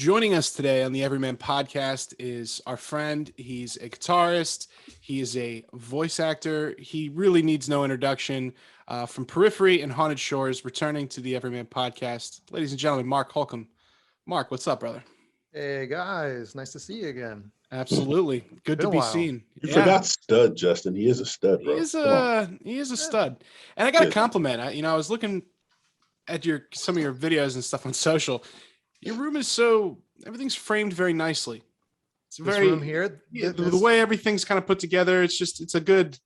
Joining us today on the Everymen podcast is our friend. He's a guitarist. He is a voice actor. He really needs no introduction. From Periphery and Haunted Shores, returning to the Everymen podcast, ladies and gentlemen, Mark Holcomb. Mark, what's up, brother? Hey guys, nice to see you again. Absolutely, good to be seen. You forgot Stud, Justin. He is a stud, bro. He is a stud. And I got a compliment. I was looking at some of your videos and stuff on social. Your room is everything's framed very nicely. It's very room here. The way everything's kind of put together. It's a good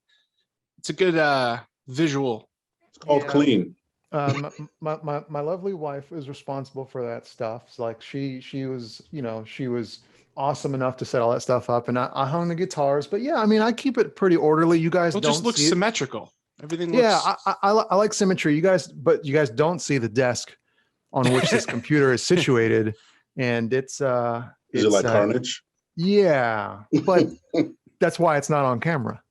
visual. It's called clean. My lovely wife is responsible for that stuff. It's like she was awesome enough to set all that stuff up, and I hung the guitars. But yeah, I mean, I keep it pretty orderly. You guys don't just look symmetrical. Everything looks. Yeah, I like symmetry. You guys don't see the desk on which this computer is situated, and is it like Carnage? Yeah, but that's why it's not on camera.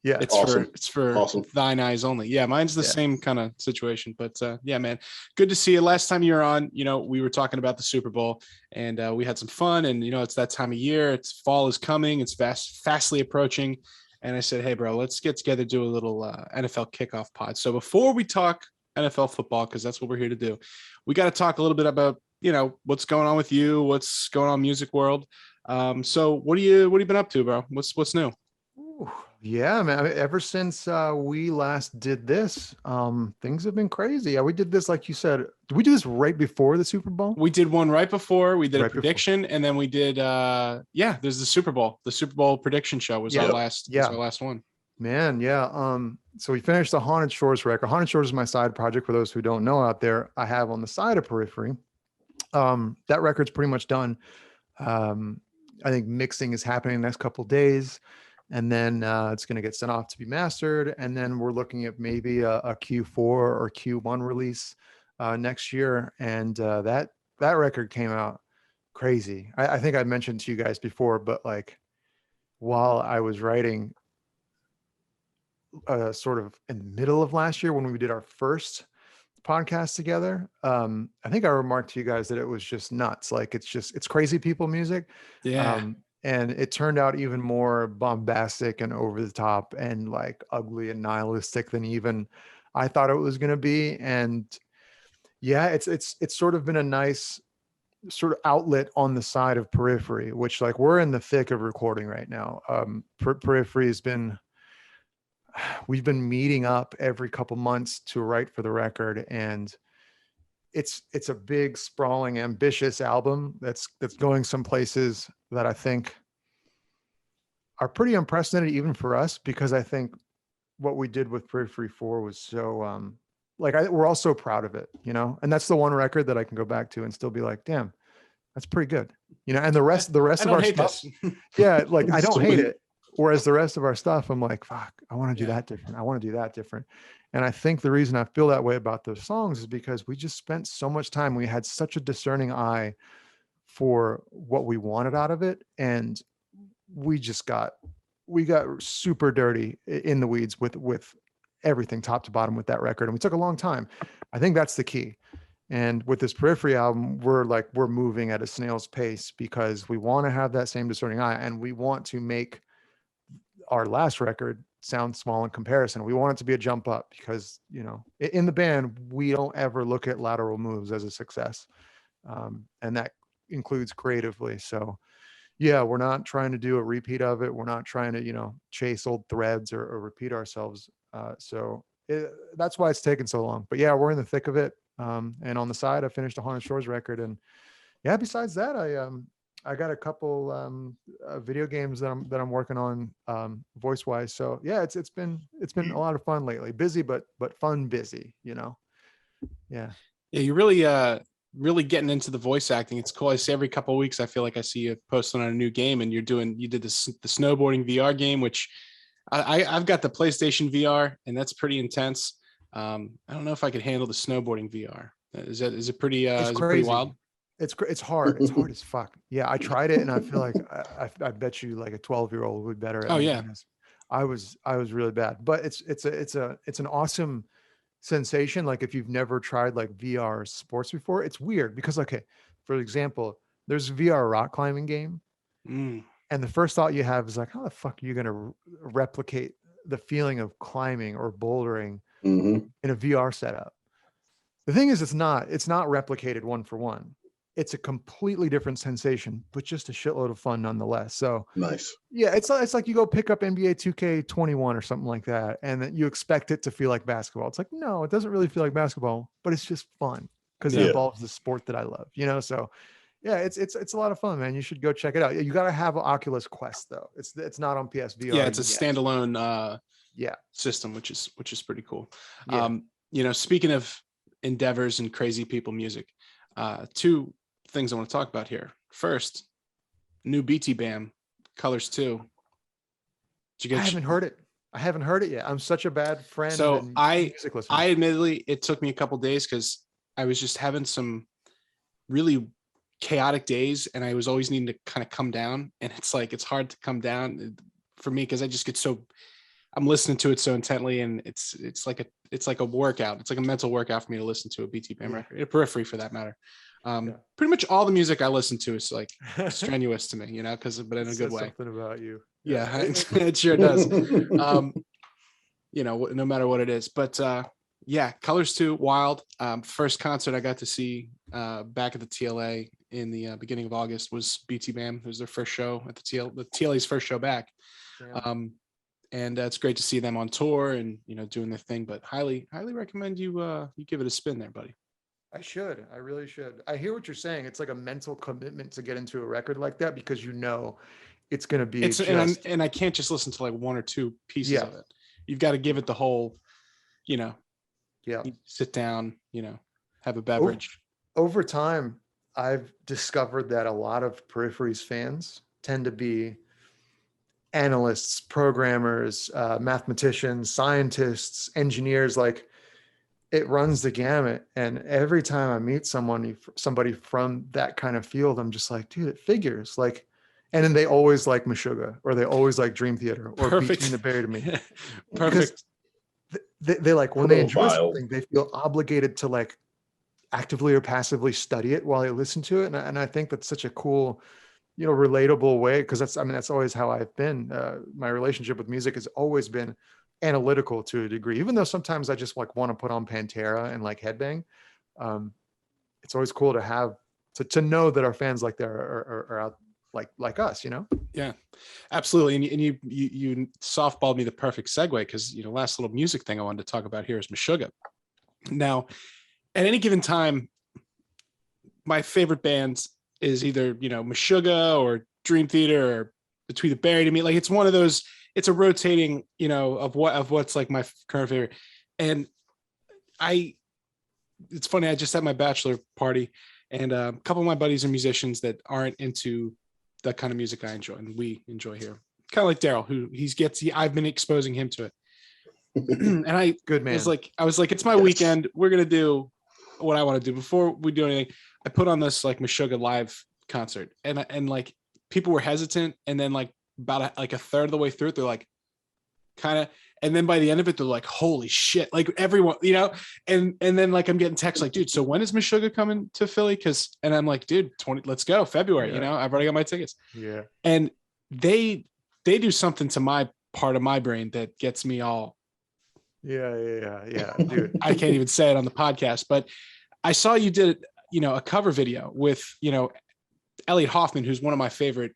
Yeah, it's for awesome. Thine eyes only. Yeah, mine's the same kind of situation. But yeah, man, good to see you. Last time you were on, we were talking about the Super Bowl, and we had some fun. And it's that time of year. It's fall is coming. It's fastly approaching. And I said, hey, bro, let's get together, do a little NFL kickoff pod. So before we talk NFL football, because that's what we're here to do, we got to talk a little bit about what's going on with you, what's going on in music world. So what have you been up to, bro? What's new? Ooh. Yeah, man. I mean, ever since we last did this, things have been crazy. Yeah, we did this, like you said. Did we do this right before the Super Bowl? We did one right before. We did a prediction, and then we did. There's the Super Bowl. The Super Bowl prediction show was our last. Yeah, our last one. Man, yeah. So we finished the Haunted Shores record. Haunted Shores is my side project. For those who don't know out there, I have on the side of Periphery. That record's pretty much done. I think mixing is happening the next couple of days. And then it's going to get sent off to be mastered. And then we're looking at maybe a Q4 or Q1 release next year. And that record came out crazy. I think I mentioned to you guys before, but like while I was writing sort of in the middle of last year when we did our first podcast together, I think I remarked to you guys that it was just nuts. Like it's crazy people music. Yeah. And it turned out even more bombastic and over the top and like ugly and nihilistic than even I thought it was going to be. And yeah, it's sort of been a nice sort of outlet on the side of Periphery, which like we're in the thick of recording right now. Periphery we've been meeting up every couple months to write for the record, and it's a big, sprawling, ambitious album that's going some places that I think are pretty unprecedented even for us, because I think what we did with Periphery 4 was so we're all so proud of it, and that's the one record that I can go back to and still be like, damn, that's pretty good, and the rest of our stuff, yeah, like I don't hate it. Whereas the rest of our stuff, I'm like, fuck, I want to do that different. I want to do that different. And I think the reason I feel that way about those songs is because we just spent so much time. We had such a discerning eye for what we wanted out of it. And we got super dirty in the weeds with everything top to bottom with that record. And we took a long time. I think that's the key. And with this Periphery album, we're moving at a snail's pace because we want to have that same discerning eye, and we want to make our last record sound small in comparison. We want it to be a jump up because, in the band, we don't ever look at lateral moves as a success. And that includes creatively. So yeah, we're not trying to do a repeat of it. We're not trying to, chase old threads or repeat ourselves. That's why it's taken so long, but yeah, we're in the thick of it. And on the side, I finished a Haunted Shores record, and yeah, besides that, I got a couple video games that I'm working on voice wise. So yeah, it's been a lot of fun lately. Busy, but fun busy, Yeah. Yeah, you're really getting into the voice acting. It's cool. I see every couple of weeks, I feel like I see you posting on a new game, and you did the snowboarding VR game, which I've got the PlayStation VR, and that's pretty intense. I don't know if I could handle the snowboarding VR. Is it pretty wild? It's hard. It's hard as fuck. Yeah, I tried it, and I feel like I bet you like a 12-year-old would better. Oh yeah, I was really bad, but it's an awesome sensation. Like if you've never tried like VR sports before, it's weird because for example, there's a VR rock climbing game. And the first thought you have is like, how the fuck are you going to replicate the feeling of climbing or bouldering in a VR setup? The thing is, it's not replicated one for one. It's a completely different sensation, but just a shitload of fun nonetheless. So nice. Yeah, it's like you go pick up NBA 2K21 or something like that, and then you expect it to feel like basketball. It's like, no, it doesn't really feel like basketball, but it's just fun because it involves the sport that I love, So yeah, it's a lot of fun, man. You should go check it out. You got to have an Oculus Quest though. It's not on PSVR. Yeah, it's a standalone system, which is pretty cool. Speaking of endeavors and crazy people music, two things I want to talk about here. First, new BT Bam, Colors 2. I haven't heard it. I haven't heard it yet. I'm such a bad friend. So I admittedly, it took me a couple days because I was just having some really chaotic days and I was always needing to kind of come down. And it's hard to come down for me because I just get I'm listening to it so intently, and it's like a workout. It's like a mental workout for me to listen to a BT Bam record, a Periphery for that matter. Pretty much all the music I listen to is like strenuous to me, but in a good way. Something about you. Yeah, it sure does. No matter what it is, but Colors 2, wild. First concert I got to see back at the TLA in the beginning of August was BT Bam. It was their first show at the TLA's first show back. And it's great to see them on tour and, doing their thing, but highly recommend you give it a spin there, buddy. I really should. I hear what you're saying. It's like a mental commitment to get into a record like that because it's going to be and I can't just listen to like one or two pieces of it. You've got to give it the whole, sit down, have a beverage. Over time, I've discovered that a lot of Periphery's fans tend to be analysts, programmers, mathematicians, scientists, engineers. Like, it runs the gamut. And every time I meet somebody from that kind of field, I'm just like, dude, it figures. Like, and then they always like Meshuggah, or they always like Dream Theater, or Beat the Berry to me. Perfect. They like, when they enjoy something, they feel obligated to like actively or passively study it while they listen to it. And I think that's such a cool, relatable way, because that's always how I've been. My relationship with music has always been analytical to a degree, even though sometimes I just like want to put on Pantera and like headbang. It's always cool to have to know that our fans like that are out like us, Yeah, absolutely. And you softballed me the perfect segue, because last little music thing I wanted to talk about here is Meshuggah. Now, at any given time, my favorite bands is either Meshuggah or Dream Theater or Between the Buried. To me, like, it's one of those. It's a rotating, of what's like my current favorite. And it's funny. I just had my bachelor party, and a couple of my buddies are musicians that aren't into that kind of music I enjoy, and we enjoy here. Kind of like Daryl, who I've been exposing him to it. And good man. I was like, it's my weekend. We're gonna do what I want to do. Before we do anything, I put on this like Meshuggah live concert, and like people were hesitant, and then like about a third of the way through it, they're like kind of, and then by the end of it, they're like, holy shit, like everyone, and then like I'm getting texts like, dude, so when is Meshuggah coming to Philly? And I'm like, dude, let's go, February. I've already got my tickets. Yeah. And they do something to my part of my brain that gets me all dude. I can't even say it on the podcast, but I saw you did a cover video with Elliot Hoffman, who's one of my favorite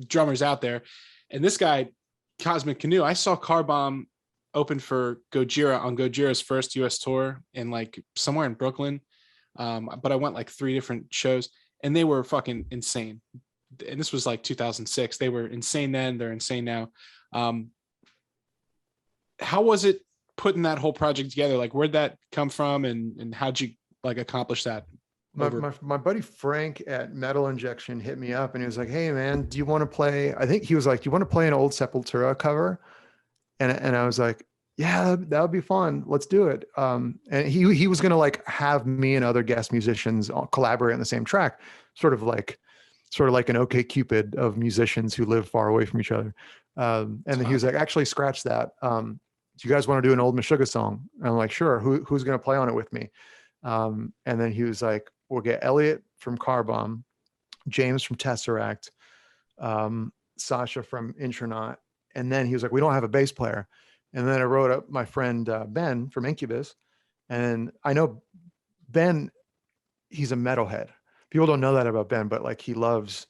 drummers out there, and this guy, Cosmic Canoe. I saw Car Bomb open for Gojira on Gojira's first US tour in like somewhere in Brooklyn, but I went like 3 different shows, and they were fucking insane. And this was like 2006. They were insane then, they're insane now. How was it putting that whole project together? Like, where'd that come from, and how'd you like accomplish that? My buddy Frank at Metal Injection hit me up, and he was like, hey man, do you want to play? I think he was like, do you want to play an old Sepultura cover? And I was like, yeah, that would be fun. Let's do it. And he was going to like have me and other guest musicians collaborate on the same track, sort of like an OK Cupid of musicians who live far away from each other. And then he was like, actually scratch that. Do you guys want to do an old Meshuggah song? And I'm like, sure. Who's going to play on it with me? And then he was like, we'll get Elliot from Car Bomb, James from Tesseract, Sasha from Intronaut. And then he was like, we don't have a bass player. And then I wrote up my friend Ben from Incubus. And I know Ben, he's a metalhead. People don't know that about Ben, but like he loves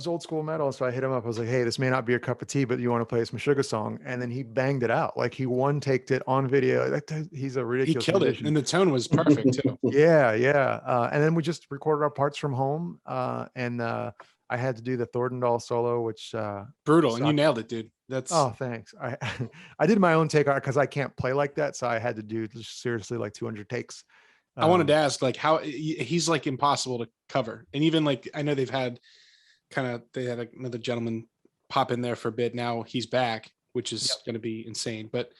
old school metal. So I hit him up. I was like, hey, this may not be your cup of tea, but you want to play some Sugar song? And then he banged it out. Like he one-taked it on video. He's a ridiculous He killed musician. it. And the tone was perfect too. Yeah. And then we just recorded our parts from home. And I had to do the Thorndal solo, which brutal. And you nailed it, dude. Oh, thanks. I did my own take on it because I can't play like that. So I had to do just seriously like 200 takes. I wanted to ask like how he's like impossible to cover. And even like, I know they had another gentleman pop in there for a bit. Now he's back, which is going to be insane. But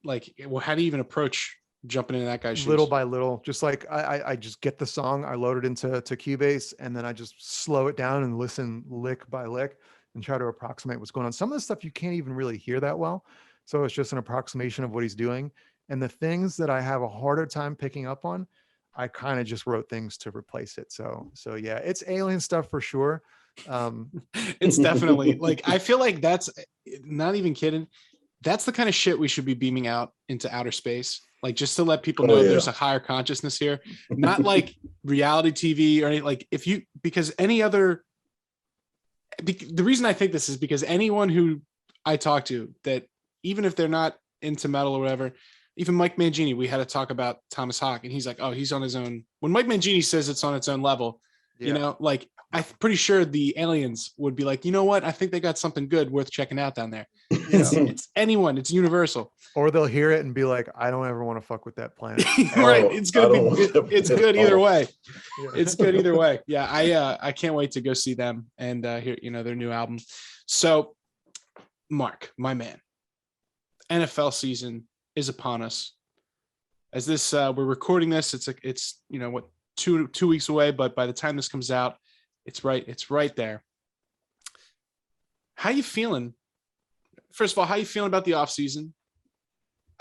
like, well, how do you even approach jumping into that guy's shoes? Little by little, just like I just get the song, I load it into Cubase, and then I just slow it down and listen lick by lick and try to approximate what's going on. Some of the stuff you can't even really hear that well. So it's just an approximation of what he's doing. And the things that I have a harder time picking up on, I kind of just wrote things to replace it. So yeah, it's alien stuff for sure. It's definitely like, I feel like that's not even kidding. That's the kind of shit we should be beaming out into outer space. Like just to let people know there's a higher consciousness here, not like reality TV or anything. Like because the reason I think this is because anyone who I talk to that, even if they're not into metal or whatever, even Mike Mangini, we had to talk about Thomas Hawk and he's like, oh, he's on his own. When Mike Mangini says it's on its own level, you know, like I'm pretty sure the aliens would be like, you know what? I think they got something good worth checking out down there. It's anyone, it's universal. Or they'll hear it and be like, I don't ever want to fuck with that planet. Right. It's good either way. It's good either way. Yeah. I can't wait to go see them and hear, their new album. So Mark, my man, NFL season is upon us. As this we're recording this, it's 2 weeks away, but by the time this comes out, it's right there. How you feeling? First of all, how you feeling about the offseason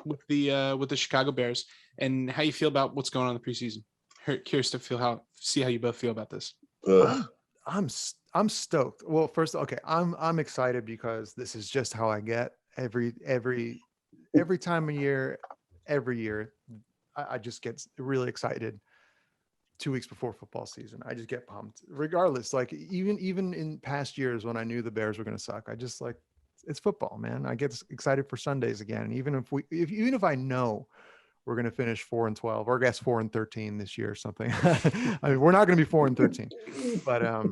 with the Chicago Bears, and how you feel about what's going on in the preseason? Curious to see how you both feel about this. I'm stoked. Well, first, okay, I'm excited because this is just how I get every time of year, every year. I just get really excited 2 weeks before football season. I just get pumped regardless. Like even in past years when I knew the Bears were going to suck, I just like, it's football, man. I get excited for Sundays again. Even if I know we're going to finish 4-12 or I guess 4-13 this year or something. I mean, we're not going to be 4-13, but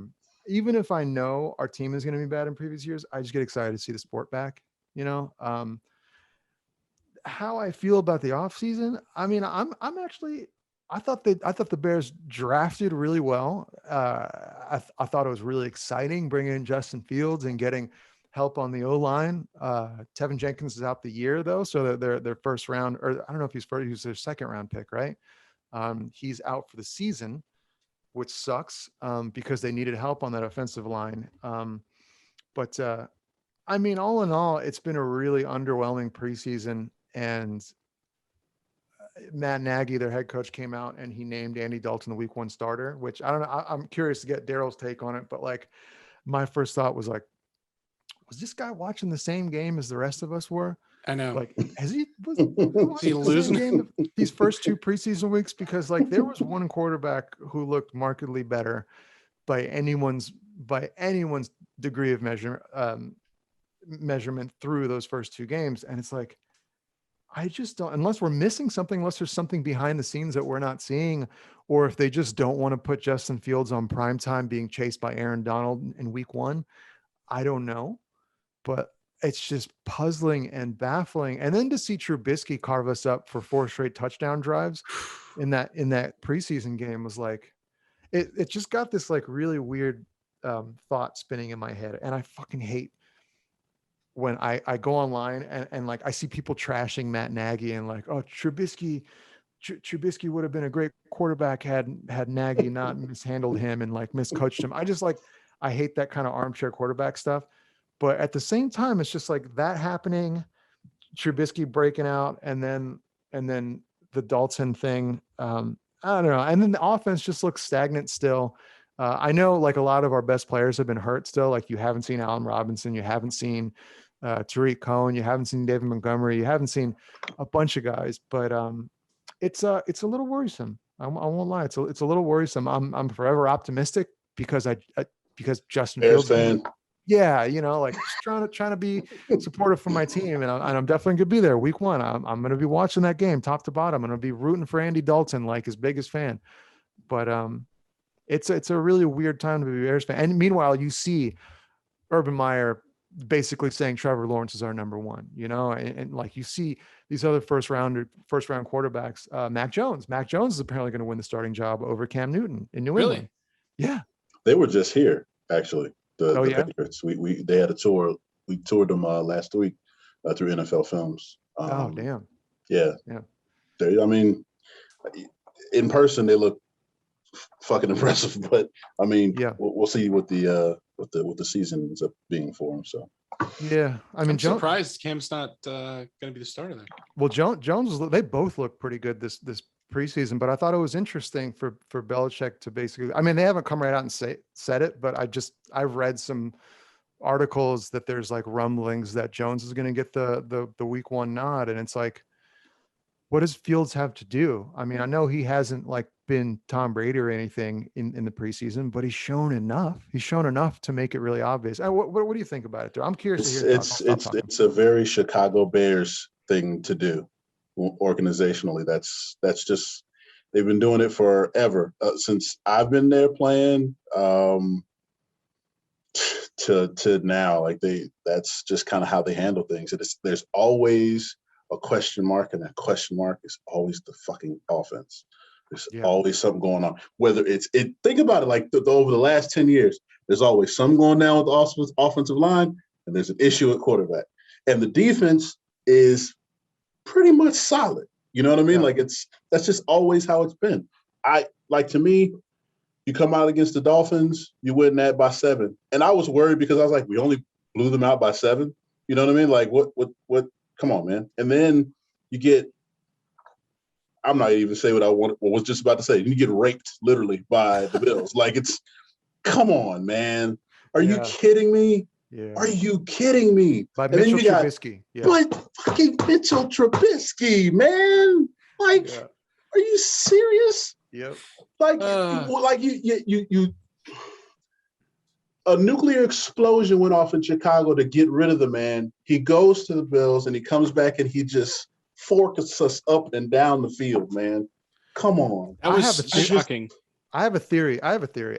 even if I know our team is going to be bad in previous years, I just get excited to see the sport back, how I feel about the offseason. I mean, I thought the Bears drafted really well. I thought it was really exciting bringing in Justin Fields and getting help on the O-line. Tevin Jenkins is out the year though. So their first round, or I don't know if he was their second round pick, right? He's out for the season, which sucks because they needed help on that offensive line. But I mean, all in all, it's been a really underwhelming preseason. And Matt Nagy, their head coach, came out and he named Andy Dalton the week 1 starter, which I don't know. I'm curious to get Daryl's take on it. But like, my first thought was like, was this guy watching the same game as the rest of us were? I know. Like, was he losing the game these first 2 preseason weeks? Because like there was one quarterback who looked markedly better by anyone's degree of measurement through those first 2 games. And it's like, I just don't, unless we're missing something, unless there's something behind the scenes that we're not seeing, or if they just don't want to put Justin Fields on primetime being chased by Aaron Donald in week 1, I don't know. But it's just puzzling and baffling. And then to see Trubisky carve us up for 4 straight touchdown drives in that preseason game was like, it just got this like really weird thought spinning in my head. And I fucking hate when I go online and like I see people trashing Matt Nagy and like, oh, Trubisky would have been a great quarterback had Nagy not mishandled him and like miscoached him. I hate that kind of armchair quarterback stuff. But at the same time, it's just like that happening, Trubisky breaking out, and then the Dalton thing. I don't know. And then the offense just looks stagnant still. I know like a lot of our best players have been hurt still. Like you haven't seen Allen Robinson, you haven't seen Tariq Cohen, you haven't seen David Montgomery, you haven't seen a bunch of guys, but it's a little worrisome. I won't lie. It's a little worrisome. I'm forever optimistic because because Justin Bears Fields, fan. yeah, like just trying to be supportive for my team, and I'm definitely gonna be there week 1. I'm gonna be watching that game top to bottom. I'm gonna be rooting for Andy Dalton like his biggest fan. But it's a really weird time to be a Bears fan. And meanwhile, you see Urban Meyer basically saying Trevor Lawrence is our number 1, and like you see these other first round quarterbacks, Mac Jones is apparently going to win the starting job over Cam Newton in New England. Yeah. They were just here, actually. The yeah? Patriots. They had a tour. We toured them last week through NFL Films. Oh, damn. Yeah. Yeah. I mean, in person they look fucking impressive, but I mean, yeah, we'll see what the season ends up being for him. So yeah, I mean, I'm surprised Cam's not going to be the starter there. Well, Jones, they both look pretty good this preseason, but I thought it was interesting for Belichick to basically, I mean, they haven't come right out and said it, but I've read some articles that there's like rumblings that Jones is going to get the week 1 nod. And it's like, what does Fields have to do? I mean, I know he hasn't like been Tom Brady or anything in the preseason, but he's shown enough. He's shown enough to make it really obvious. What do you think about it, dude? I'm curious to hear. It's a very Chicago Bears thing to do organizationally. That's just, they've been doing it forever, since I've been there playing to now. Like that's just kind of how they handle things. There's always a question mark, and that question mark is always the fucking offense. There's always something going on. Whether think about it, like over the last 10 years, there's always something going down with the offensive line, and there's an issue at quarterback. And the defense is pretty much solid. You know what I mean? Like that's just always how it's been. To me, you come out against the Dolphins, you win that by 7. And I was worried because I was like, we only blew them out by 7. You know what I mean? Like what, come on, man. And then you get, I'm not even saying what I was just about to say. You get raped literally by the Bills. Like come on, man. Are you kidding me? Yeah. Are you kidding me? By Mitchell Trubisky. But fucking Mitchell Trubisky, man. Like, are you serious? Yep. Like you a nuclear explosion went off in Chicago to get rid of the man. He goes to the Bills and he comes back and he just forks us up and down the field, man. Come on. That was shocking. I have a theory,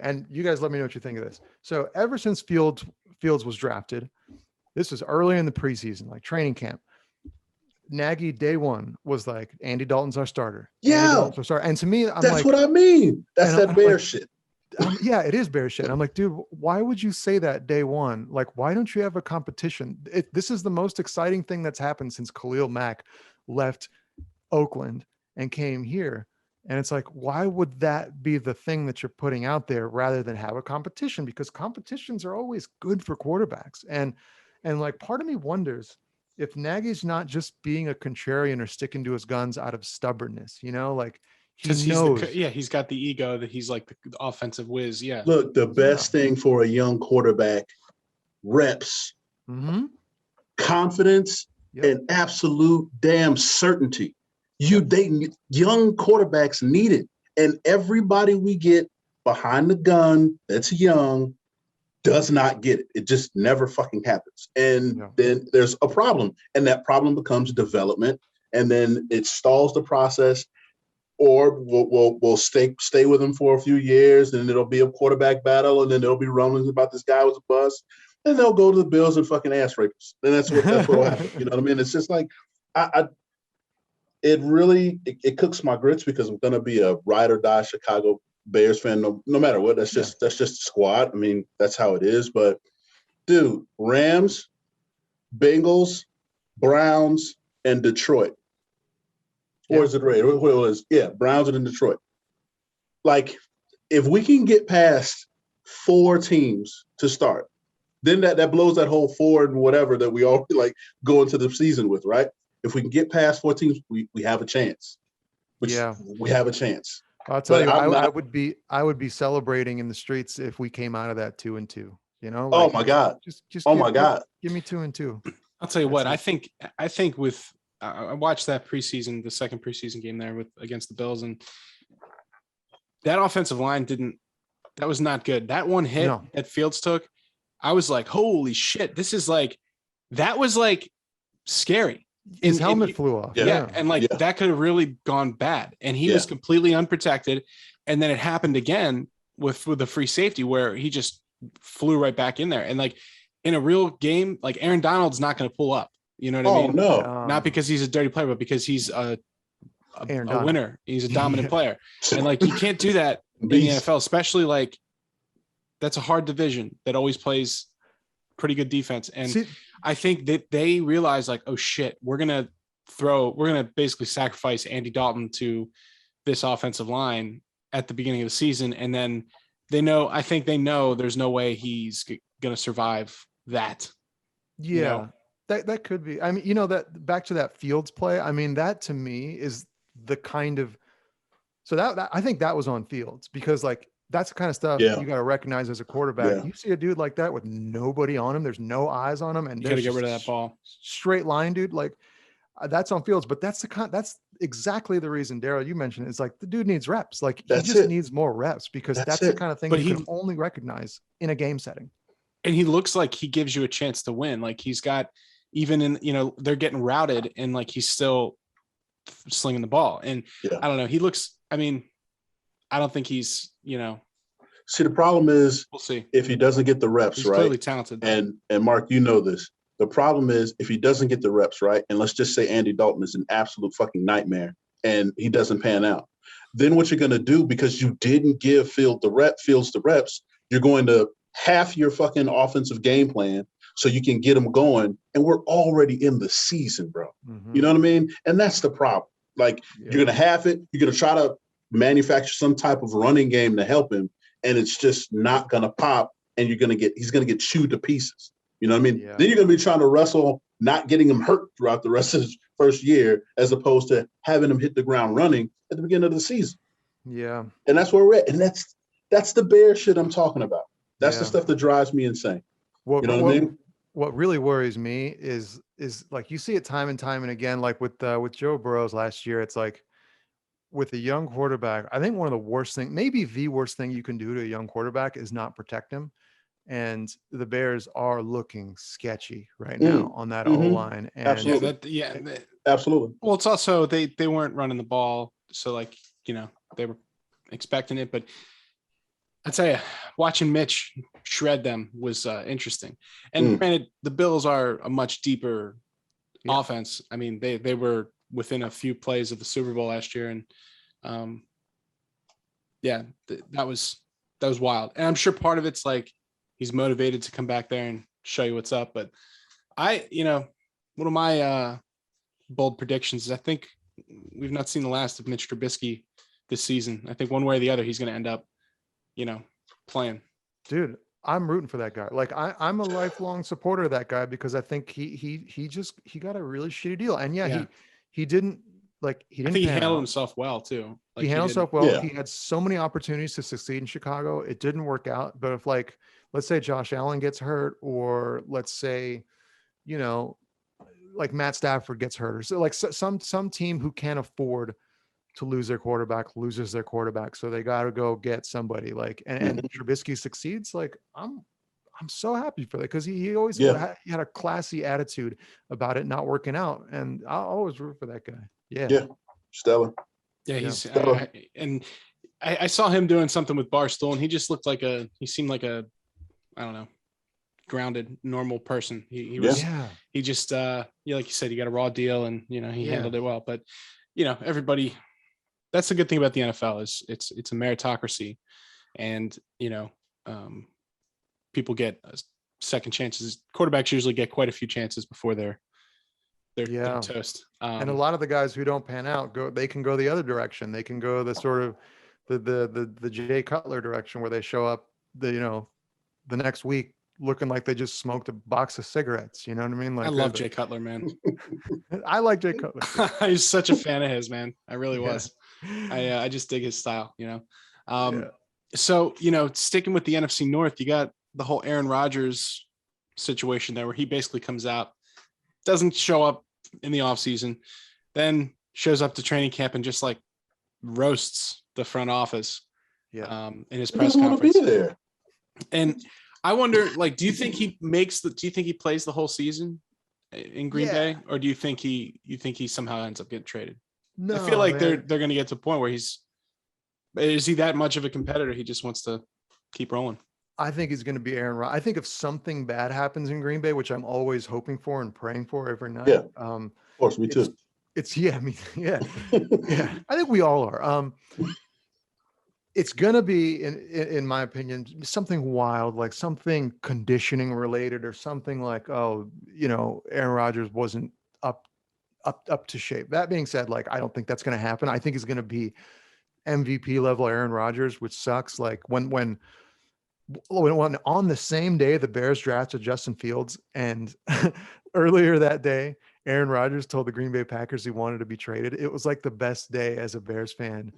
and you guys let me know what you think of this. So ever since Fields was drafted, this was early in the preseason, like training camp. Nagy day 1 was like, Andy Dalton's our starter. Yeah. And to me, that's what I mean. That's that bear shit. Yeah, it is bear shit. I'm like, dude, why would you say that day 1? Like, why don't you have a competition? This is the most exciting thing that's happened since Khalil Mack left Oakland and came here. And it's like, why would that be the thing that you're putting out there rather than have a competition? Because competitions are always good for quarterbacks. And like, part of me wonders if Nagy's not just being a contrarian or sticking to his guns out of stubbornness, like he knows. He's got the ego that he's like the offensive whiz. Yeah. Look, the best thing for a young quarterback, reps, confidence, and absolute damn certainty. Young quarterbacks need it. And everybody we get behind the gun that's young does not get it. It just never fucking happens. And then there's a problem. And that problem becomes development. And then it stalls the process. Or we'll stay with them for a few years, and it'll be a quarterback battle, and then there'll be rumblings about this guy was a bust. And they'll go to the Bills and fucking ass rapers. And that's what will happen. You know what I mean? It's just like it cooks my grits because I'm gonna be a ride or die Chicago Bears fan, no matter what. That's just the squad. I mean, that's how it is. But dude, Rams, Bengals, Browns, and Detroit. Or is it Raiders? Browns and Detroit. Like, if we can get past 4 teams to start, then that blows that whole 4 and whatever that we all like go into the season with, right? If we can get past 4 teams, we have a chance. We have a chance. I'll tell But you, I'm I not. would be celebrating in the streets if we came out of that 2-2. You know, Oh like my God. just Oh my God. give me 2-2. I'll tell you what, That's I think with I watched that preseason, the second preseason game there against the Bills, and that offensive line that was not good. That one hit No. that Fields took, I was like, holy shit, that was like scary. His helmet flew off. Yeah. And that could have really gone bad. And he was completely unprotected. And then it happened again with the free safety where he just flew right back in there. And like in a real game, like Aaron Donald's not going to pull up. You know what I mean? No. Not because he's a dirty player, but because he's a winner. He's a dominant player. And like, you can't do that in the NFL, especially like that's a hard division that always plays pretty good defense. And I think that they realize like, oh shit, we're going to basically sacrifice Andy Dalton to this offensive line at the beginning of the season. And then I think they know there's no way he's going to survive that. Yeah. You know? That could be. I mean, you know, that back to that Fields play. I mean, that to me is the kind of, so that I think that was on Fields, because like, that's the kind of stuff you got to recognize as a quarterback. Yeah. You see a dude like that with nobody on him, there's no eyes on him, and you got to get rid of that ball. Straight line, dude. Like that's on Fields, but that's exactly the reason, Daryl, you mentioned it. It's like the dude needs reps. Like he just needs more reps, because that's the kind of thing you can only recognize in a game setting. And he looks like he gives you a chance to win. Like he's got, even in, you know, they're getting routed and like he's still slinging the ball. And I don't know, he looks, I mean, I don't think he's, you know. See, the problem is, we'll see if he doesn't get the reps, he's right? Clearly talented. And Mark, you know this. The problem is, if he doesn't get the reps, right? And let's just say Andy Dalton is an absolute fucking nightmare and he doesn't pan out. Then what you're going to do, because you didn't give Fields the reps, you're going to half your fucking offensive game plan so you can get them going. And we're already in the season, bro. Mm-hmm. You know what I mean? And that's the problem. Like you're going to half it. You're going to try to manufacture some type of running game to help him, and it's just not going to pop, and he's going to get chewed to pieces. You know what I mean? Yeah. Then you're going to be trying to wrestle, not getting him hurt throughout the rest of his first year, as opposed to having him hit the ground running at the beginning of the season. Yeah. And that's where we're at. And that's the bear shit I'm talking about. That's the stuff that drives me insane. You know what I mean? What really worries me is like, you see it time and time and again, like with Joe Burrows last year. It's like, with a young quarterback, I think one of the worst things, maybe the worst thing you can do to a young quarterback, is not protect him. And the Bears are looking sketchy right now on that O-line. And absolutely. Absolutely. Well, it's also, they weren't running the ball. So like, you know, they were expecting it, but I'd say watching Mitch shred them was interesting. And granted, the Bills are a much deeper offense. I mean, they were within a few plays of the Super Bowl last year. And that was wild. And I'm sure part of it's like, he's motivated to come back there and show you what's up. But one of my bold predictions is I think we've not seen the last of Mitch Trubisky this season. I think one way or the other, he's going to end up, playing. Dude, I'm rooting for that guy. Like I'm a lifelong supporter of that guy, because I think he got a really shitty deal. And he didn't. I think he handled himself well too. Like he handled himself well. Yeah. He had so many opportunities to succeed in Chicago. It didn't work out. But if let's say Josh Allen gets hurt, or let's say, like Matt Stafford gets hurt, or so like some team who can't afford to lose their quarterback loses their quarterback. So they got to go get somebody and Trubisky succeeds. Like I'm so happy for that, because he always had a classy attitude about it not working out, and I'll always root for that guy. Yeah, stellar. Yeah, he's I saw him doing something with Barstool, and he just looked like he seemed like a, I don't know, grounded, normal person. He just like you said, he got a raw deal, and he handled it well. But everybody, that's the good thing about the NFL is it's a meritocracy, and people get second chances. Quarterbacks usually get quite a few chances before they're toast. And a lot of the guys who don't pan out they can go the other direction. They can go the sort of the Jay Cutler direction, where they show up the next week looking like they just smoked a box of cigarettes. You know what I mean? Like, I love Jay Cutler, man. I like Jay Cutler. I was such a fan of his, man. I really was. I just dig his style, So, sticking with the NFC North, you got the whole Aaron Rodgers situation there where he basically comes out, doesn't show up in the offseason, then shows up to training camp and just like roasts the front office in his press conference. Be there. And I wonder, like, do you think he plays the whole season in Green Bay, or do you think he somehow ends up getting traded? No, I feel like they're going to get to a point where is he that much of a competitor? He just wants to keep rolling. I think he's going to be Aaron Rodgers. I think if something bad happens in Green Bay, which I'm always hoping for and praying for every night. Yeah, of course, me too. Yeah. I think we all are. It's going to be, in my opinion, something wild, like something conditioning related, or something like, Aaron Rodgers wasn't up to shape. That being said, like, I don't think that's going to happen. I think it's going to be MVP level Aaron Rodgers, which sucks. Like when on the same day the Bears drafted Justin Fields, and earlier that day Aaron Rodgers told the Green Bay Packers he wanted to be traded. It was like the best day as a Bears fan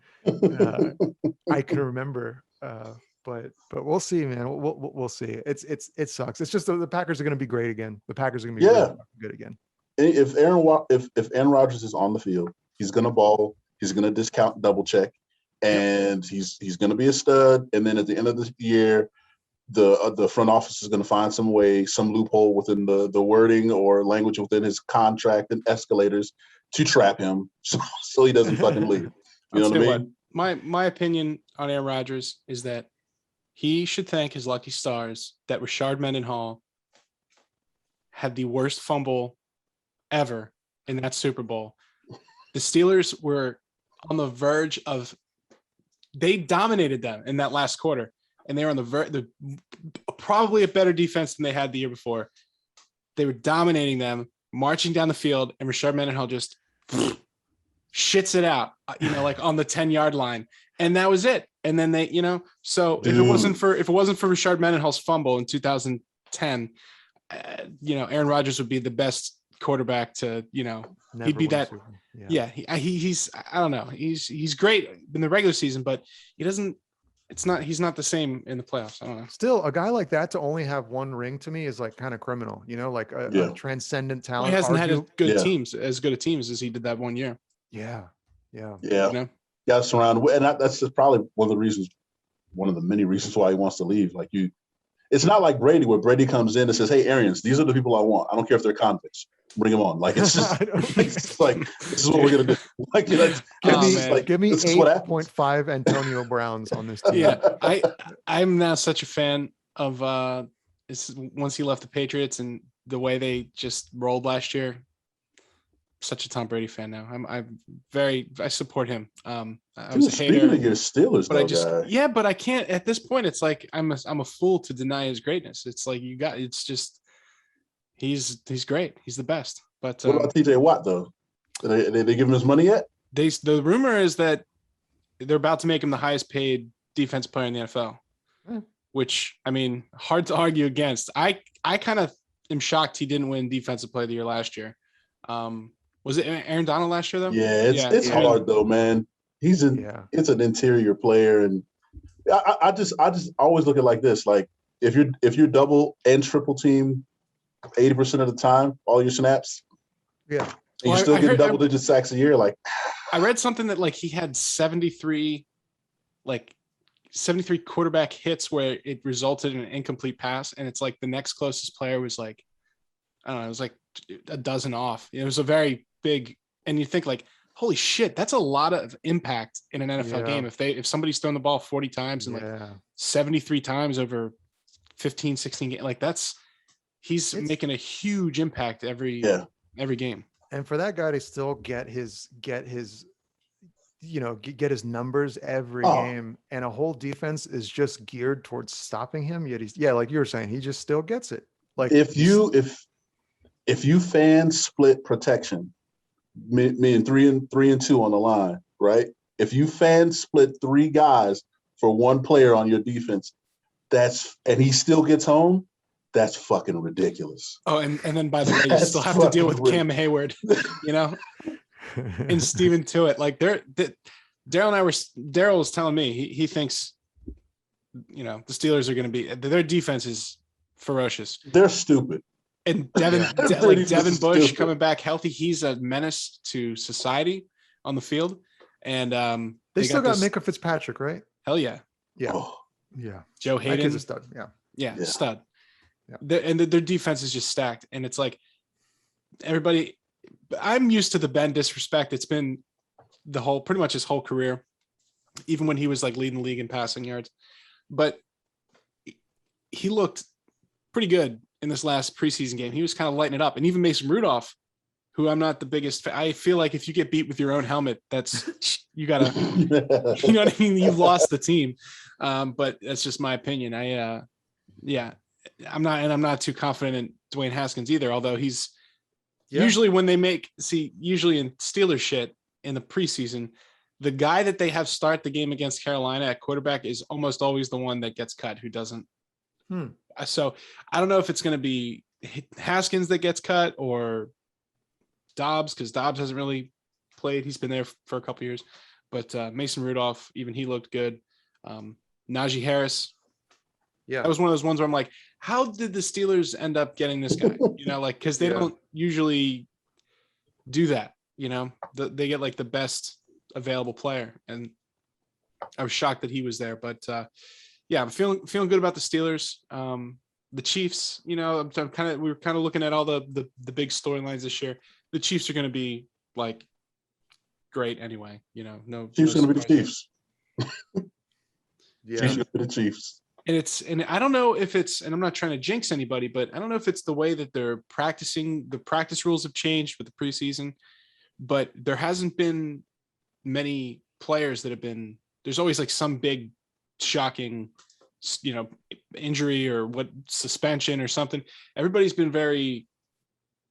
I can remember. But we'll see, man. We'll see. It sucks. It's just the Packers are going to be great again. The Packers are going to be really good again. If Aaron Rodgers is on the field, he's going to ball. He's going to discount, double check, and he's going to be a stud. And then at the end of the year, the front office is going to find some way, some loophole within the wording or language within his contract and escalators to trap him, so he doesn't fucking leave. You know what I mean? My opinion on Aaron Rodgers is that he should thank his lucky stars that Rashard Mendenhall had the worst fumble ever in that Super Bowl. The Steelers were on the verge of, they dominated them in that last quarter, and they were on the probably a better defense than they had the year before. They were dominating them, marching down the field, and Rashard Mendenhall just shits it out, like on the 10-yard line, and that was it. And then they, so if it wasn't for Rashard Mendenhall's fumble in 2010, Aaron Rodgers would be the best quarterback to, he'd be that. He's I don't know. He's great in the regular season, but he's not the same in the playoffs. I don't know. Still, a guy like that to only have one ring to me is like kind of criminal, like a transcendent talent. He hasn't had as good a teams as he did that one year. Yeah. Got surrounded, and that's just probably one of the many reasons why he wants to leave. Like it's not like Brady, where Brady comes in and says, "Hey, Arians, these are the people I want. I don't care if they're convicts. Bring them on." Like it's just it's like, this is what we're gonna do. Like, give me 8.5 Antonio Browns on this team. Yeah, I'm now such a fan of once he left the Patriots and the way they just rolled last year. Such a Tom Brady fan now. I support him. I was a hater. Speaking of your Steelers, but but I can't at this point. It's like I'm a fool to deny his greatness. It's like he's great. He's the best. But what about TJ Watt though? Did they give him his money yet? The rumor is that they're about to make him the highest paid defense player in the NFL, which I mean, hard to argue against. I kind of am shocked he didn't win Defensive Player of the Year last year. Was it Aaron Donald last year though? Yeah, it's hard though, man. It's an interior player, and I just always look at it like this: like if you're double and triple team 80% of the time, all your snaps, and you still get double-digit sacks a year. Like, I read something that like he had 73 quarterback hits where it resulted in an incomplete pass, and it's like the next closest player was like, I don't know, it was like a dozen off. It was a very big, and you think like, holy shit, that's a lot of impact in an NFL game. If somebody's thrown the ball 40 times and like 73 times over 15, 16 games, like he's making a huge impact every game. And for that guy to still get his numbers every game, and a whole defense is just geared towards stopping him. Yet like you were saying, he just still gets it. Like if you fan split protection, meaning 3 and 2 on the line, right? If you fan split 3 guys for one player on your defense, and he still gets home, that's fucking ridiculous. Oh, and then by the way, you still have to deal with Cam Hayward, and Steven Tuitt. Like Daryl was telling me he thinks, the Steelers are going to be, their defense is ferocious. They're stupid. And Devin Bush coming back healthy, he's a menace to society on the field. And they still got Minka Fitzpatrick, right? Hell yeah. Yeah. Oh. Yeah. Joe Hayden. That kid's a stud. Yeah. Stud. Yeah. Their defense is just stacked. And it's like everybody, I'm used to the Ben disrespect. It's been pretty much his whole career, even when he was like leading the league in passing yards. But he looked pretty good in this last preseason game. He was kind of lighting it up. And even Mason Rudolph, who I'm not the biggest I feel like if you get beat with your own helmet, that's you gotta you know what I mean? You've lost the team. But that's just my opinion. I'm not too confident in Dwayne Haskins either, although he's usually when they usually in Steelers shit in the preseason, the guy that they have start the game against Carolina at quarterback is almost always the one that gets cut who doesn't. So I don't know if it's going to be Haskins that gets cut or Dobbs, because Dobbs hasn't really played. He's been there for a couple years, but Mason Rudolph, even he looked good. Najee Harris. Yeah. That was one of those ones where I'm like, how did the Steelers end up getting this guy? Cause they don't usually do that, they get like the best available player. And I was shocked that he was there, but I'm feeling good about the Steelers. The Chiefs, we were kind of looking at all the big storylines this year. The Chiefs are going to be like great anyway. Chiefs are going to be the Chiefs. Yeah, Chiefs are going to be the Chiefs. And I don't know if it's, and I'm not trying to jinx anybody, but I don't know if it's the way that they're practicing. The practice rules have changed with the preseason, but there hasn't been many players that have been. There's always like some big, shocking, injury or suspension or something. Everybody's been very,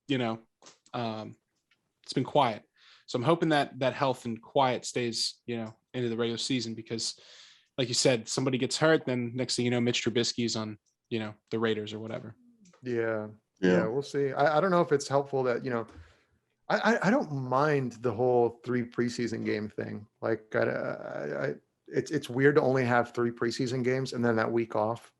it's been quiet. So I'm hoping that health and quiet stays, into the regular season, because like you said, somebody gets hurt, then next thing you know, Mitch Trubisky's on, the Raiders or whatever. Yeah. We'll see. I don't know if it's helpful that, I don't mind the whole 3 preseason game thing. Like it's weird to only have 3 preseason games and then that week off.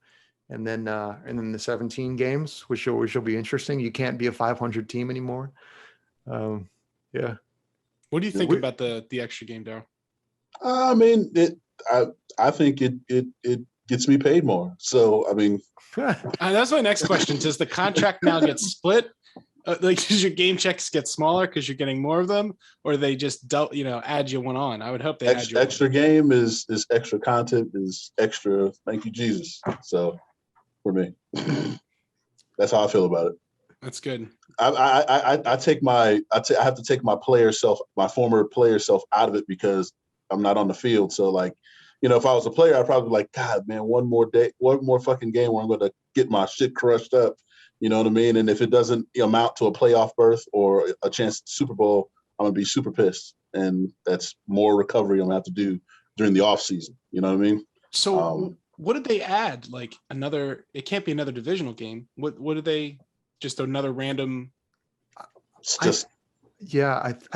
And then the 17 games, which will be interesting. You can't be a 500 team anymore. Yeah. What do you think about the extra game, Daryl? I mean, I think it gets me paid more. So, I mean, that's my next question. Does the contract now get split? Does your game checks get smaller because you're getting more of them, or they just add you one on? I would hope they add you extra game is extra content is extra. Thank you, Jesus. So, for me, that's how I feel about it. That's good. I have to take my former player self out of it because I'm not on the field. So if I was a player, I'd probably be like, God, man, one more fucking game where I'm going to get my shit crushed up. You know what I mean? And if it doesn't amount to a playoff berth or a chance at the Super Bowl, I'm going to be super pissed. And that's more recovery I'm going to have to do during the off season. You know what I mean? So what did they add? Like it can't be another divisional game. What did they, just another random? I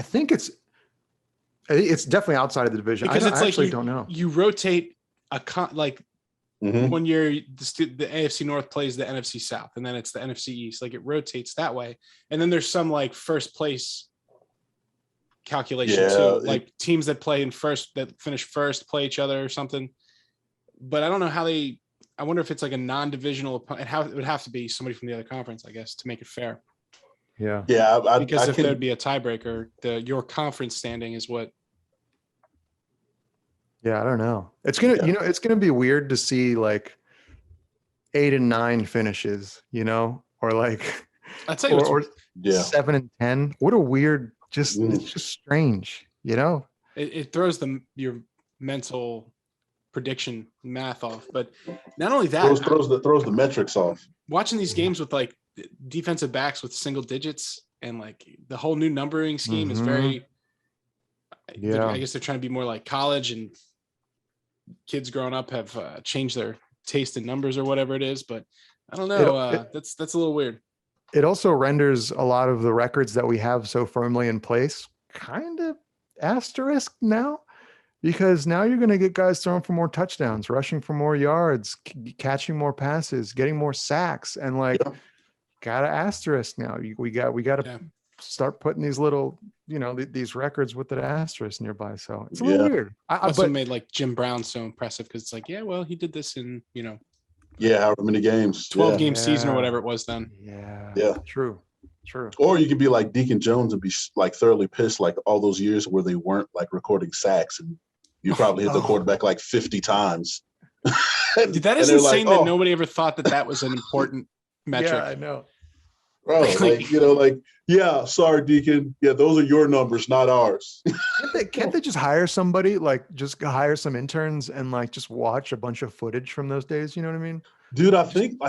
think it's definitely outside of the division. Because I actually don't know. You rotate mm-hmm. One year the AFC North plays the NFC South, and then it's the NFC East. Like it rotates that way, and then there's some like first place calculation too. Like teams that finish first play each other or something. But I don't know how they. I wonder if it's like a non-divisional opponent. How it would have to be somebody from the other conference, I guess, to make it fair. Yeah. Yeah. Because if there'd be a tiebreaker, your conference standing is what. Yeah, I don't know. It's it's gonna be weird to see like 8 and 9 finishes, or like I'd say or 7 and 10. What a weird, it's just strange, It throws your mental prediction math off, but not only that, throws the metrics off. Watching these games with like defensive backs with single digits and like the whole new numbering scheme is very. Yeah, I guess they're trying to be more like college, and kids growing up have changed their taste in numbers or whatever it is. But I don't know. That's a little weird. It also renders a lot of the records that we have so firmly in place kind of asterisk now. Because now you're going to get guys throwing for more touchdowns, rushing for more yards, catching more passes, getting more sacks, and like, got to asterisk now. We got to start putting these little, these records with the asterisk nearby. So it's a little weird. That's what made like Jim Brown so impressive, because it's like, well, he did this in however many games, 12 game season or whatever it was then. Yeah. True. Or you could be like Deacon Jones and be like thoroughly pissed, like all those years where they weren't like recording sacks, and you probably hit the quarterback like 50 times. Dude, that is insane that nobody ever thought that was an important metric. Yeah, I know. Bro, sorry, Deacon. Yeah, those are your numbers, not ours. Can't they just hire somebody, like just hire some interns and like just watch a bunch of footage from those days? You know what I mean? Dude, I think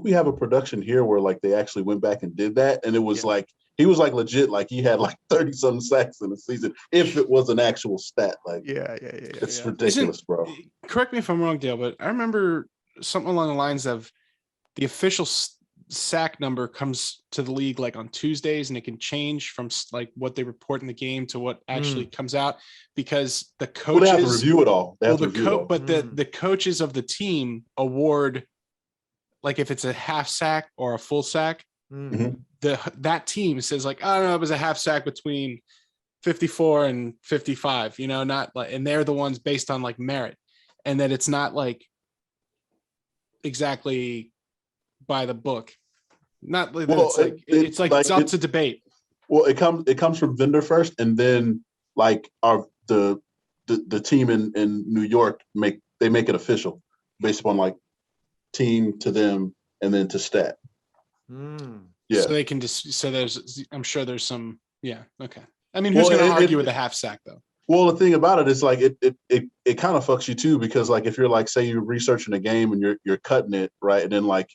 we have a production here where like they actually went back and did that, and it was like he was like legit, like he had like 30-something sacks in the season if it was an actual stat. Like, it's ridiculous, bro. Correct me if I'm wrong, Dale, but I remember something along the lines of the official sack number comes to the league like on Tuesdays, and it can change from like what they report in the game to what actually comes out, because the coaches they have to review it all. But the coaches of the team award, like if it's a half sack or a full sack, that team says like, I don't know, it was a half sack between 54 and 55, not like, and they're the ones based on like merit, and that it's not like exactly by the book. Not like it's up to debate. Well, it comes from vendor first, and then like the team in New York make it official based upon like team to them and then to stat. Yeah. So they can just I'm sure there's some okay. I mean, who's going to argue with a half sack though? Well, the thing about it is like it kind of fucks you too, because like if you're like, say you're researching a game and you're cutting it right, and then like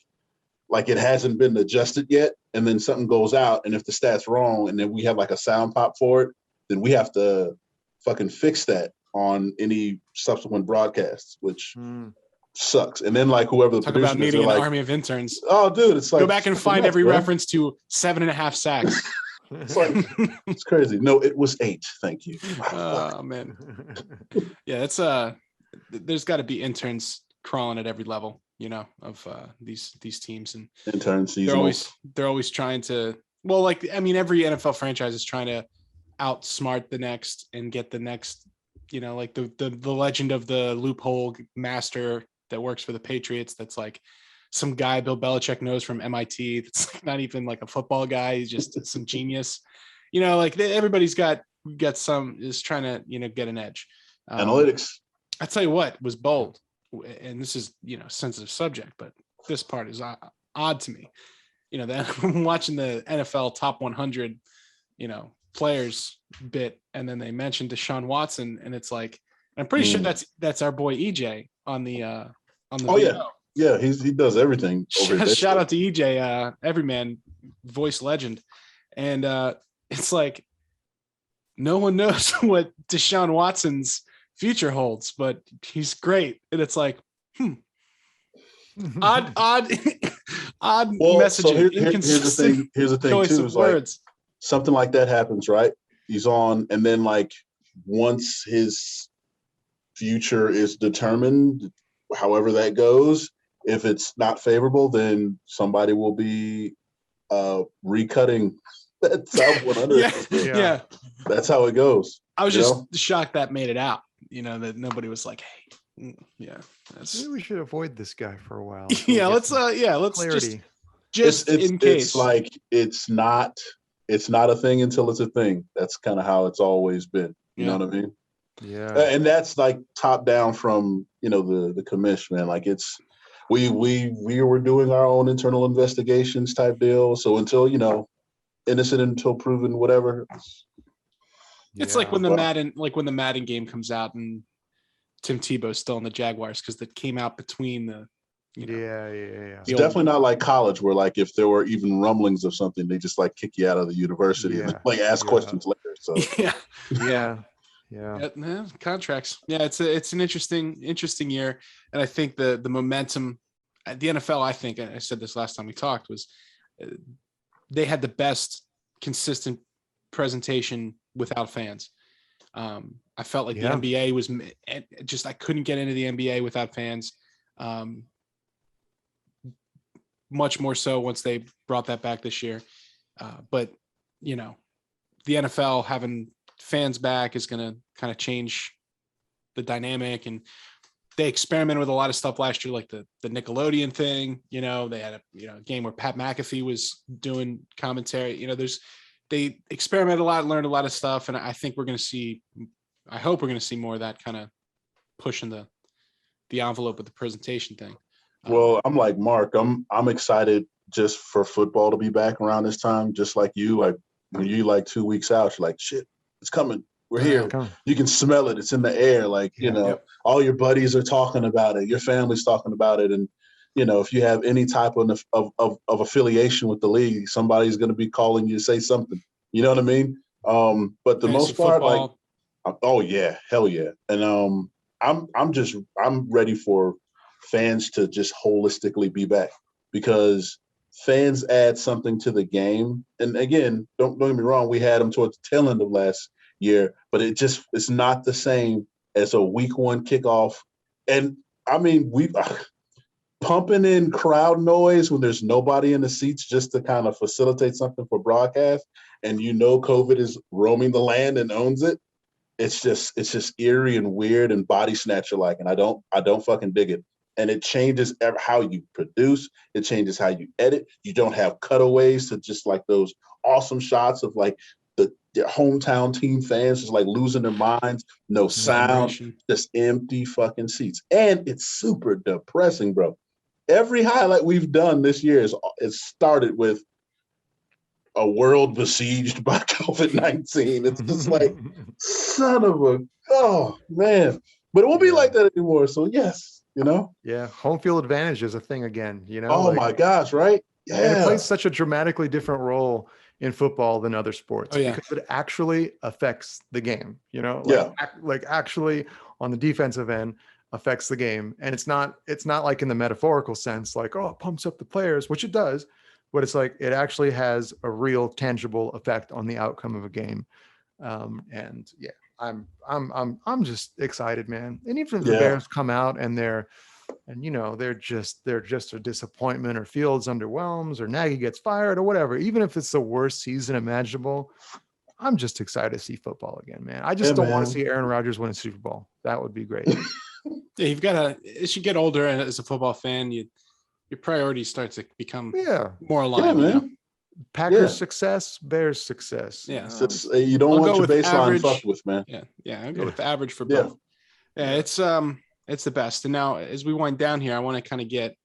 it hasn't been adjusted yet, and then something goes out, and if the stat's wrong, and then we have like a sound pop for it, then we have to fucking fix that on any subsequent broadcasts, which sucks. And then like whoever the talk producer about needing an army of interns. Oh, dude, it's like go back and find every reference to 7.5 sacks. It's like it's crazy. No, it was 8. Thank you. Oh man. Yeah, it's there's got to be interns crawling at every level, of these teams, and interns. They're always trying to. Well, like I mean, every NFL franchise is trying to outsmart the next and get the next. Like the legend of the loophole master that works for the Patriots. That's like some guy Bill Belichick knows from MIT. That's like not even like a football guy. He's just some genius. Like everybody's got some is trying to get an edge. Analytics. I tell you what was bold, and this is sensitive subject, but this part is odd to me. That I'm watching the NFL top 100, players bit, and then they mentioned Deshaun Watson, and it's like, I'm pretty sure that's our boy EJ on the video. Yeah, he does everything. Shout out to EJ, Everymen voice legend, and it's like no one knows what Deshaun Watson's future holds, but he's great, and it's like odd messaging. So here's the thing choice too, of is words. Like something like that happens, right? He's on, and then like once his future is determined, however that goes, if it's not favorable, then somebody will be recutting that top 100. Yeah. That's how it goes. I was just shocked that made it out. That nobody was like, hey, maybe we should avoid this guy for a while. Let's clarity. just in case. It's like it's not a thing until it's a thing. That's kind of how it's always been. You know what I mean? Yeah. And that's like top down from the commission, man. Like it's we were doing our own internal investigations type deal. So until innocent until proven, whatever. It's like when the Madden game comes out and Tim Tebow's still in the Jaguars, because that came out between the. It's definitely not like college, where like if there were even rumblings of something, they just like kick you out of the university and like ask questions later. So contracts. Yeah, it's an interesting year, and I think the momentum at the NFL. I think I said this last time we talked, was they had the best consistent presentation without fans. I felt like the NBA was just, I couldn't get into the NBA without fans. Much more so once they brought that back this year. But, you know, the NFL having fans back is going to kind of change the dynamic. And they experimented with a lot of stuff last year, like the Nickelodeon thing. You know, they had a game where Pat McAfee was doing commentary. You know, they experimented a lot, learned a lot of stuff. And I think I hope we're going to see more of that kind of pushing the envelope with the presentation thing. Well, I'm like Mark. I'm excited just for football to be back around this time. Just like you, like when you like 2 weeks out, you're like, shit, it's coming. We're here. You can smell it. It's in the air. Like, you know, all your buddies are talking about it. Your family's talking about it. And, you know, if you have any type of affiliation with the league, somebody's going to be calling you to say something. You know what I mean? But the most part, football. Like, oh yeah, hell yeah. And I'm ready for fans to just holistically be back, because fans add something to the game. And again, don't get me wrong, we had them towards the tail end of last year, but it's not the same as a week 1 kickoff. And I mean, we pumping in crowd noise when there's nobody in the seats just to kind of facilitate something for broadcast. And you know, COVID is roaming the land and owns it. It's just eerie and weird and body snatcher like, and I don't fucking dig it. And it changes how you produce. It changes how you edit. You don't have cutaways to just like those awesome shots of like the hometown team fans just like losing their minds. No sound, just empty fucking seats. And it's super depressing, bro. Every highlight we've done this year it started with a world besieged by COVID-19. It's just like, son of a, oh man. But it won't be like that anymore. So yes, you know? Yeah. Home field advantage is a thing again, you know? Oh my gosh, right? Yeah. And it plays such a dramatically different role in football than other sports because it actually affects the game, you know? Like actually on the defensive end affects the game. And it's not like in the metaphorical sense, like, oh, it pumps up the players, which it does, but it's like, it actually has a real tangible effect on the outcome of a game. And yeah, I'm just excited, man. And even if the Bears come out and they're just a disappointment, or Fields underwhelms, or Nagy gets fired, or whatever, even if it's the worst season imaginable, I'm just excited to see football again, man. I just don't want to see Aaron Rodgers win a Super Bowl. That would be great. Yeah, as you get older and as a football fan, your priorities start to become more aligned. Yeah, man. You know? Packers success, Bears success. Yeah. You don't want your baseline fucked with, man. Yeah. I'll go with the average for both. Yeah, it's the best. And now as we wind down here, I want to kind of get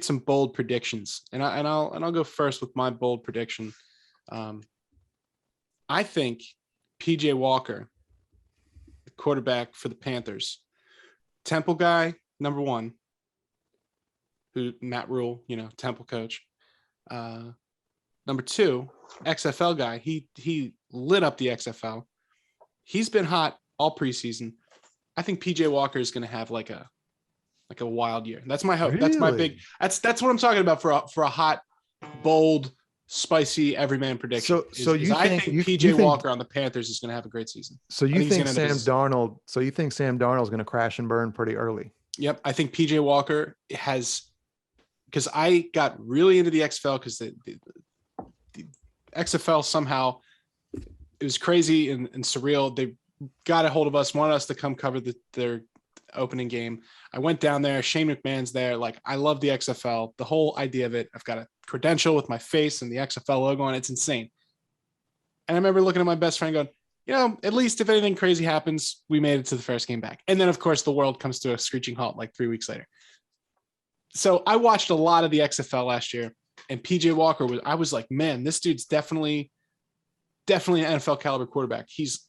some bold predictions. And I'll go first with my bold prediction. I think PJ Walker, the quarterback for the Panthers, Temple guy, number 1, who Matt Rule, Temple coach. Number 2, XFL guy. He lit up the XFL. He's been hot all preseason. I think PJ Walker is going to have like a wild year. That's my hope. Really? That's my big. That's what I'm talking about for a hot, bold, spicy everyman prediction. I think PJ Walker on the Panthers is going to have a great season. So you think Sam Darnold? So you think Sam Darnold is going to crash and burn pretty early? Yep, I think PJ Walker has, because I got really into the XFL because the XFL somehow, it was crazy and surreal. They got a hold of us, wanted us to come cover their opening game. I went down there. Shane McMahon's there. Like, I love the XFL, the whole idea of it. I've got a credential with my face and the XFL logo on it. It's insane. And I remember looking at my best friend going, at least if anything crazy happens, we made it to the first game back. And then, of course, the world comes to a screeching halt like 3 weeks later. So I watched a lot of the XFL last year, and PJ Walker I was like, man, this dude's definitely an NFL caliber quarterback. He's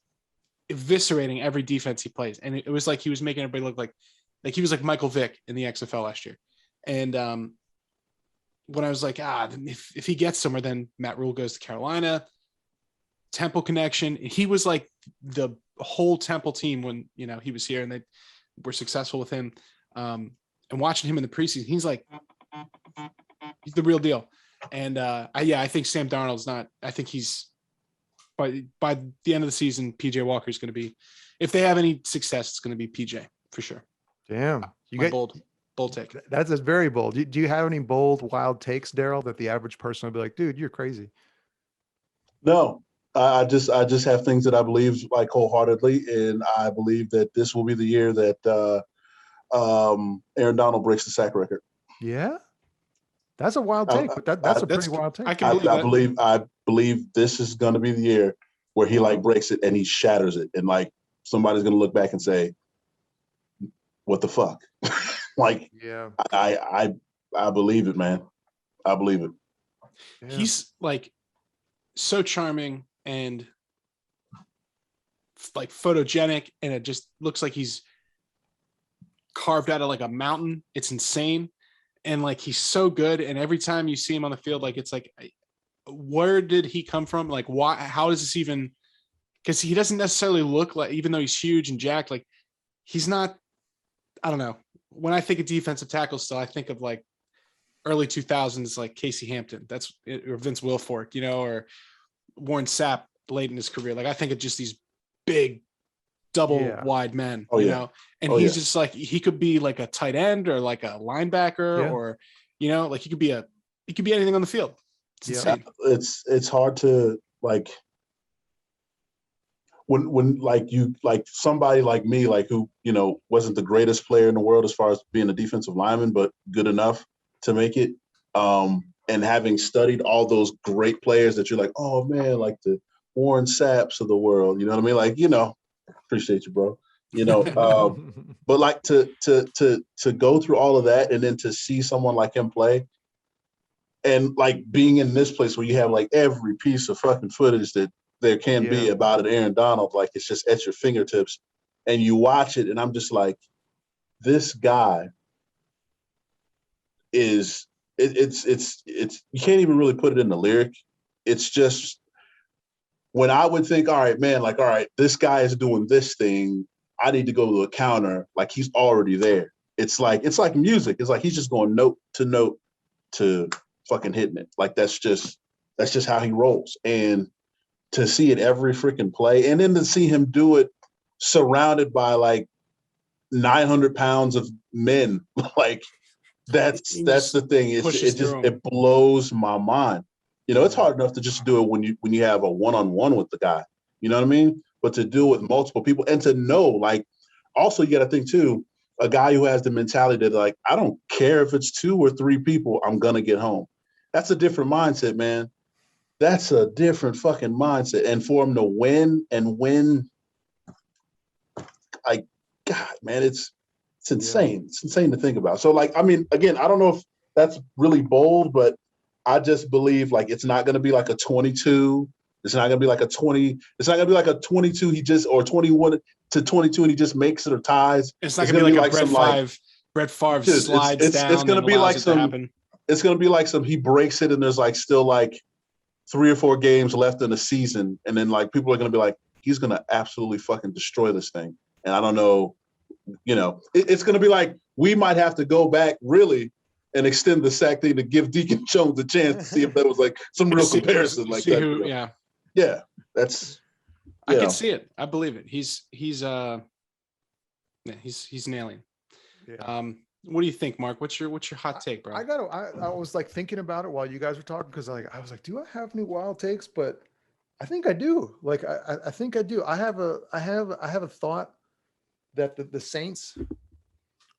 eviscerating every defense he plays. And it was like he was making everybody look like he was like Michael Vick in the XFL last year. And when I was like, if he gets somewhere, then Matt Rule goes to Carolina, Temple connection. He was like the whole Temple team when, he was here and they were successful with him. And watching him in the preseason, he's the real deal. And I think Sam Darnold's not, I think he's by the end of the season, PJ Walker is going to be, if they have any success, it's going to be PJ for sure. Damn, bold take. That's very bold. Do you have any bold, wild takes, Daryl, that the average person would be like, dude, you're crazy? No, I just have things that I believe like wholeheartedly, and I believe that this will be the year that Aaron Donald breaks the sack record. Yeah, that's a wild take, but that's a pretty wild take. I believe this is going to be the year where he like breaks it and he shatters it, and like somebody's going to look back and say, "What the fuck?" Like, yeah, I believe it, man. I believe it. Yeah. He's like so charming and like photogenic, and it just looks like he's carved out of like a mountain. It's insane. And like, he's so good. And every time you see him on the field, like, it's like, where did he come from? Like, why, how does this even, because he doesn't necessarily look like, even though he's huge and jacked, like he's not, I don't know. When I think of defensive tackle still, I think of like early 2000s, like Casey Hampton, that's, or Vince Wilfork, you know, or Warren Sapp late in his career. Like, I think of just these big double wide men, you know, and he's just like, he could be like a tight end or like a linebacker or, you know, like he could be anything on the field. It's insane. It's hard to like, when like you, like somebody like me, like who, you know, wasn't the greatest player in the world as far as being a defensive lineman, but good enough to make it. And having studied all those great players that you're like, oh man, like the Warren Sapps of the world, you know what I mean? Like, you know, appreciate you, bro. You know, but like to go through all of that and then to see someone like him play, and like being in this place where you have like every piece of fucking footage that there can be about it, Aaron Donald, like it's just at your fingertips, and you watch it, and I'm just like, this guy is it's you can't even really put it in the lyric. It's just, when I would think, all right, man, like, all right, this guy is doing this thing, I need to go to a counter, like he's already there. It's like music. It's like he's just going note to fucking hitting it. Like that's just how he rolls. And to see it every freaking play, and then to see him do it surrounded by like 900 pounds of men, like that's the thing. It blows my mind. You know, it's hard enough to just do it when you have a one-on-one with the guy, you know what I mean? But to do it with multiple people, and to know, like, also you got to think too, a guy who has the mentality that like, I don't care if it's 2 or 3 people, I'm going to get home. That's a different mindset, man. That's a different fucking mindset. And for him to win, like, God, man, it's insane. Yeah. It's insane to think about. So like, I mean, again, I don't know if that's really bold, but I just believe like it's not going to be like a 22. It's not going to be like a 20. It's not going to be like a 22. He just, or 21 to 22, and he just makes it or ties. It's not going to be like a Brett Favre slides down. It's going to be like some. It's going to be like some. He breaks it, and there's like still like 3 or 4 games left in the season, and then like people are going to be like, he's going to absolutely fucking destroy this thing. And I don't know, you know, it's going to be like we might have to go back really and extend the sack thing to give Deacon Jones a chance to see if that was like some real comparison like that. Who, yeah, that's. I can see it. I believe it. He's nailing. Yeah. What do you think, Mark? What's your hot take, bro? I was like thinking about it while you guys were talking, because I was like, do I have any wild takes? But I think I do. Like I think I do. I have a thought that the Saints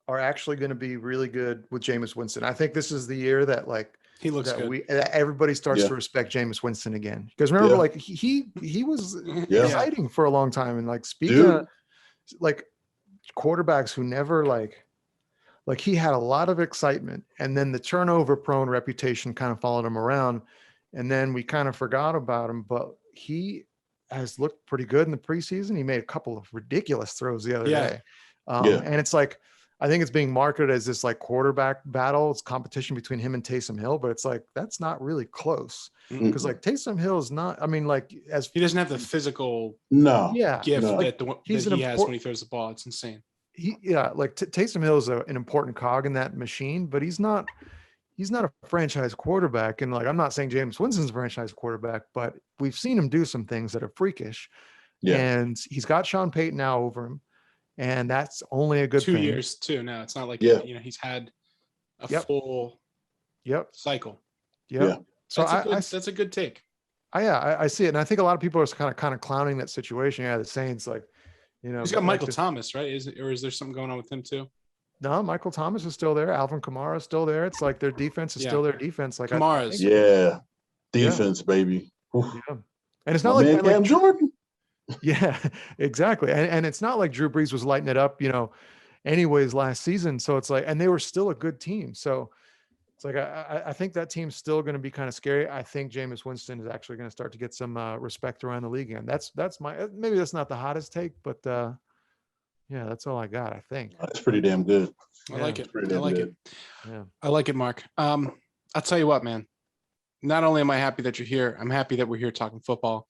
are actually going to be really good with Jameis Winston. I think this is the year that like he looks good. Everybody starts to respect Jameis Winston again. Because remember, like he was exciting for a long time. And like speaking of like quarterbacks who never like he had a lot of excitement, and then the turnover prone reputation kind of followed him around, and then we kind of forgot about him. But he has looked pretty good in the preseason. He made a couple of ridiculous throws the other day. And it's like, I think it's being marketed as this like quarterback battle. It's competition between him and Taysom Hill, but it's like, that's not really close. Because like Taysom Hill is not, I mean, like as he doesn't have the physical gift that he has when he throws the ball. It's insane. Taysom Hill is an important cog in that machine, but he's not he's not a franchise quarterback. And like, I'm not saying Jameis Winston's a franchise quarterback, but we've seen him do some things that are freakish. Yeah. And he's got Sean Payton now over him. And that's only a good 2 thing. years too. Now it's not like, Yeah. he's had a Yep. full cycle. Yep. Yeah. So that's a good take. I see it. And I think a lot of people are kind of clowning that situation. Yeah. The Saints, like, he's got Michael Thomas, right? Is there something going on with him too? No, Michael Thomas is still there. Alvin Kamara is still there. It's like their defense is still their defense. Like Kamara's. Defense, baby. Oof. Yeah. And it's not like Cam Jordan. Yeah, exactly. And it's not like Drew Brees was lighting it up, anyways last season. So it's like, and they were still a good team. So it's like, I think that team's still going to be kind of scary. I think Jameis Winston is actually going to start to get some respect around the league again. That's maybe that's not the hottest take, but yeah, that's all I got, I think. That's pretty damn good. I like it. I like it. Yeah. I like it, Mark. I'll tell you what, man. Not only am I happy that you're here, I'm happy that we're here talking football.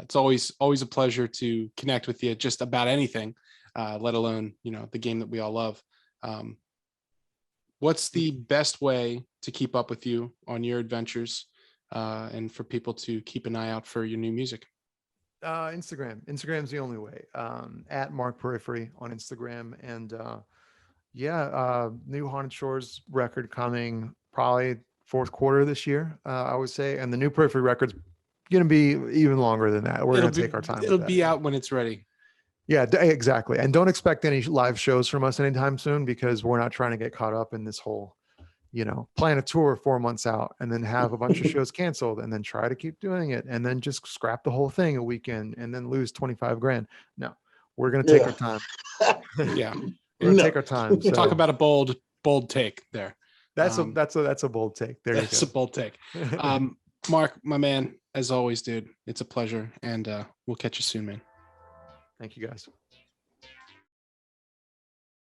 It's always a pleasure to connect with you just about anything, let alone, the game that we all love. What's the best way to keep up with you on your adventures and for people to keep an eye out for your new music? Instagram's the only way. At Mark Periphery on Instagram. And new Haunted Shores record coming probably fourth quarter this year, I would say. And the new Periphery record's going to be even longer than that. We're going to take our time. It'll be out when it's ready. Yeah, exactly. And don't expect any live shows from us anytime soon, because we're not trying to get caught up in this whole, plan a tour 4 months out and then have a bunch of shows canceled and then try to keep doing it and then just scrap the whole thing a weekend and then lose 25 grand. No, we're going to take our time. Yeah. We're going to take our time. So talk about a bold take there. That's a bold take. There you go. That's a bold take. Mark, my man, as always, dude, it's a pleasure. And we'll catch you soon, man. Thank you, guys.